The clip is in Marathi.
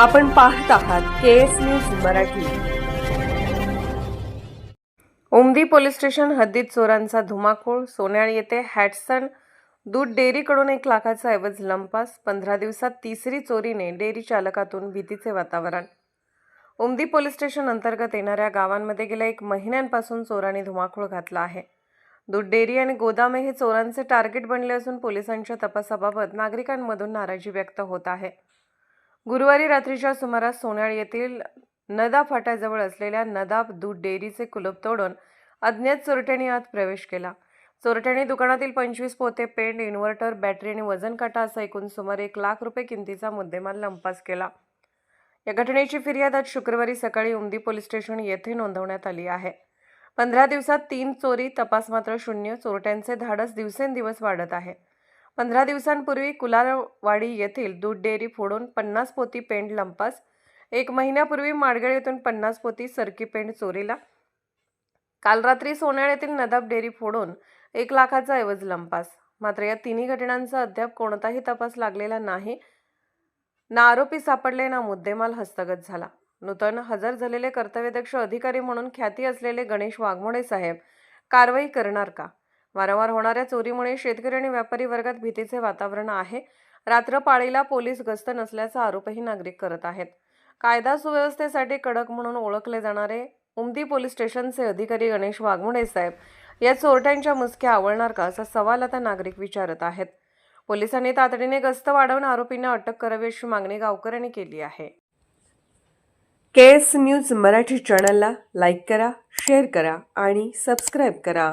आपण पाहत आहात KS news Marathi. Umadi police station हद्दीत चोरांचा धुमाकूळ। सोन्याळ येथे हॅटसन दूध डेअरीकडून 1 लाखाचा ऐवज लंपास। 15 दिवसात तिसरी चोरीने डेअरी चालकातून भीतीचे वातावरण। उमदी पोलीस स्टेशन अंतर्गत येणाऱ्या गावांमध्ये गेल्या 1 महिन्यांपासून चोरांनी धुमाकूळ घातला आहे। दूध डेअरी आणि गोदामे हे चोरांचे टार्गेट बनले असून पोलिसांच्या तपासाबाबत नागरिकांमधून नाराजी व्यक्त होत आहे। गुरुवारी रात्रीच्या सुमारास सोन्याळ येथील नदाब फाट्याजवळ असलेल्या नदाब दूध डेअरीचे कुलूप तोडून अज्ञात चोरट्यांनी आत प्रवेश केला। चोरट्यांनी दुकानातील 25 पोते पेंट, इन्व्हर्टर, बॅटरी आणि वजन काटा असा एकूण सुमारे 1 लाख रुपये किमतीचा मुद्देमाल लंपास केला। या घटनेची फिर्याद आज शुक्रवारी सकाळी उमदी पोलीस स्टेशन येथे नोंदवण्यात आली आहे। 15 दिवसात 3 चोरी, तपास मात्र शून्य। चोरट्यांचे धाडस दिवसेंदिवस वाढत आहे। 15 दिवसांपूर्वी कुलारवाडी येथील दूध डेअरी फोडून 50 पोती पेंट लंपास। 1 महिन्यापूर्वी माडगळ येथून 50 पोती सरकी पेंट चोरीला। काल रात्री सोन्याळ येथील नदाब डेअरी फोडून 1 लाखाचा ऐवज लंपास। मात्र या तिन्ही घटनांचा अद्याप कोणताही तपास लागलेला नाही। ना आरोपी सापडले, ना मुद्देमाल हस्तगत झाला। नूतन हजर झालेले कर्तव्यदक्ष अधिकारी म्हणून ख्याती असलेले गणेश वाघमोडे साहेब कारवाई करणार का? वारंवार होणाऱ्या चोरीमुळे शेतकरी आणि व्यापारी वर्गात भीतीचे वातावरण आहे। रात्रपाळीला पोलीस गस्त नसल्याचा आरोपही नागरिक करत आहेत। कायदा सुव्यवस्थेसाठी कडक म्हणून ओळखले जाणारे उमदी पोलीस स्टेशनचे अधिकारी गणेश वाघमोडे साहेब या चोरट्यांच्या मुसक्या आवळणार का, असा सवाल आता नागरिक विचारत आहेत। पोलिसांनी तातडीने गस्त वाढवून आरोपींना अटक करावी अशी मागणी गावकऱ्यांनी केली आहे। केएस न्यूज मराठी चॅनलला लाईक करा, शेअर करा आणि सबस्क्राईब करा।